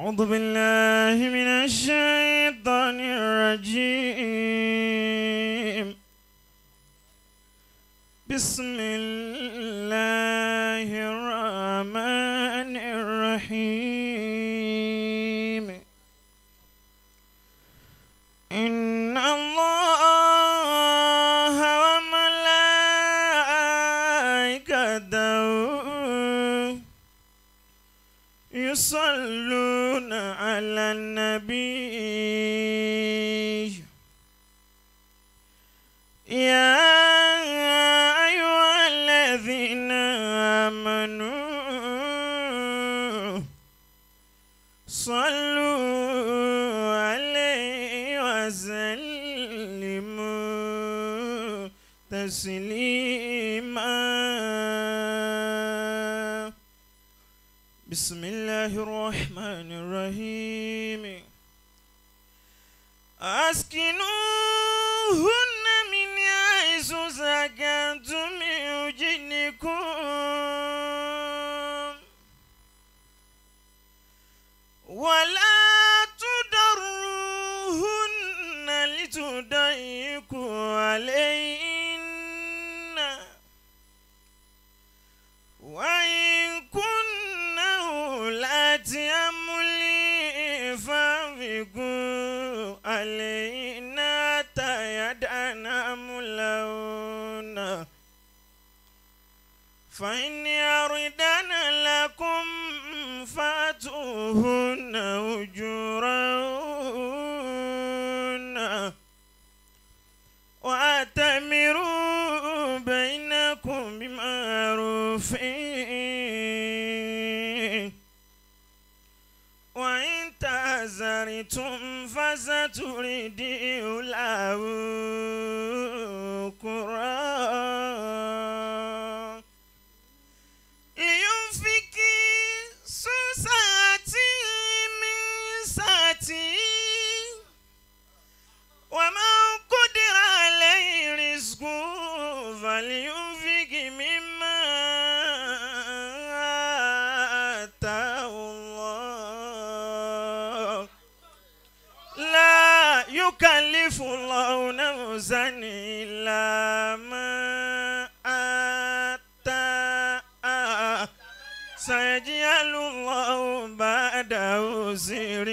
أعوذ بالله من الشيطان الرجيم. بسم الله الرحمن الرحيم. إن الله وملائكته يصلون على النبي يا أيها الذين آمنوا صلوا عليه وسلموا تسليما. بسم الله الرحمن الرحيم. أسكنوهن من حيث سكنتم من وجدكم ولا تضروهن لتضيقوا عليهن وإن كن أولات أمل فانفقوا عليهن حتى يدعن حملهن فإن يردن لكم فآتوهن أجورهن وأتمروا بينكم بمعروف وإن تعذرتم فستردي له أخرى لينفق ذو سعة من سعته ومن قدر عليه رزقه فلينفق مما آتاه الله لا يكلف الله نفسا إلا ما آتاها سيجعل الله بعد عسر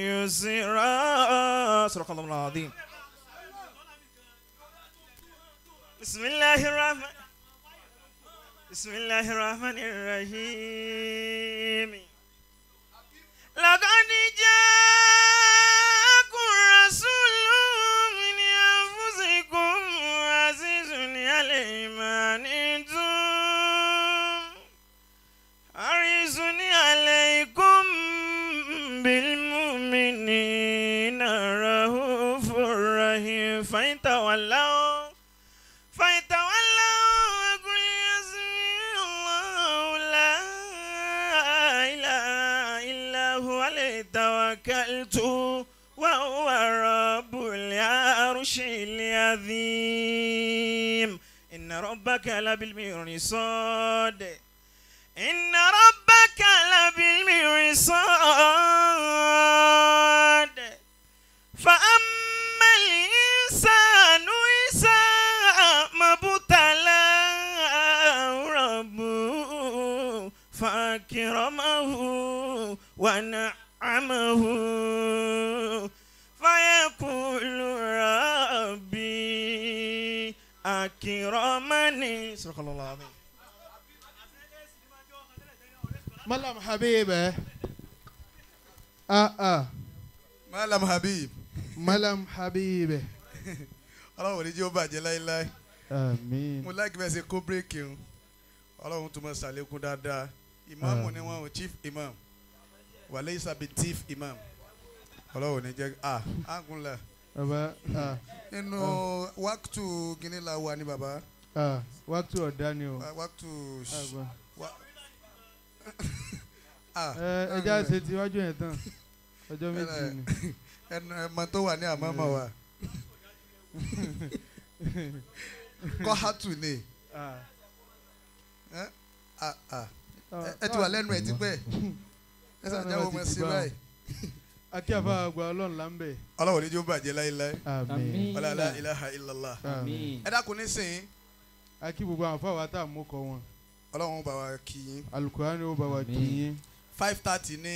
يسرا. صدق الله العظيم. بسم الله الرحمن الرحيم. لقد جاءكم رسول من أنفسكم عزيز عليه ما عنتم حريص عليكم بالمؤمنين رؤوف رحيم. فإن تولوا فقل حسبي الله لا إله إلا هو عليه توكلت وهو رب العرش العظيم. إن ربك لبالمرصاد إن ربك لبالمرصاد فأما الإنسان إذا ما ابتلاه ربه فأكرمه ونعمه فيقول ربي أكرمني. صدق الله العظيم. ملام حبيبه Malam Habib. ملام حبيبه. Ọlọ́run ní jẹ́ ó bàjẹ́ láéláé. Àmín. Mo like bẹ́ẹ̀ ṣe kó bírèkì o. Ọlọ́run tún mọ̀ ṣàlékún dáadáa. Ìmáàmù ni wọ́n o, chief imam. Wàlẹ́ ìsàbí chief imam. Ọlọ́run ní jẹ́ àgúnlẹ̀. Bàbá Nínú wákùtù gíní la wà ní bàbá. wákàtí ọ̀dá ni o. Wákùtù. Ẹja ṣe ti wájú yẹn tán. Ọjọ́ méjì ni. Ẹ̀mọ tó wà ní àmọ́mọ́ wa. Kọ́hátù ni. Ẹ ti wà lẹ́nu ẹ̀ ti pẹ́. ẹ sàjáwó ọmọ sí báyìí. akí àfa àgbà ọlọ́run là ń bẹ̀. ọlọ́run ní jó bàjẹ́ láéláé. àmín. wala la ilaha illallah. àmín. ẹ dákun nísìnyí. akí gbogbo àwọn afáwà tá a mú kọ wọn. ọlọ́run bá wa kí yín. alukurani ó bá wa kí yín. 5:30 ní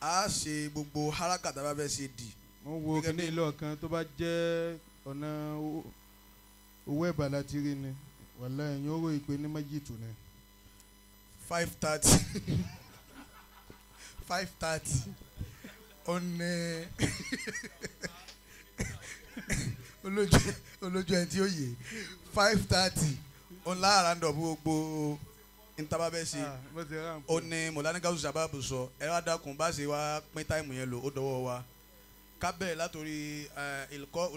a ṣe gbogbo harakata bá fẹ́ ṣe dì. wọ́n wo kíní ilé ọ̀kan tó bá jẹ́ ọ̀nà owó ẹ̀bà láti rí ni wàlá ẹ̀yìn owó ìpè ní májìtù ni. 5:30 5:30 ọ̀nà olójú ẹ̀ tí ó yè 5:30 ọ̀nà àràǹdọ̀ gbogbo ntaba bẹ ṣe ó ní mọ̀lánì gáúsù sábàbù sọ ẹ wá dákun bá ṣe wá pín táìmù yẹn lò ó dọwọ́ wa ká bẹ̀rẹ̀ látòrí ìlkọ́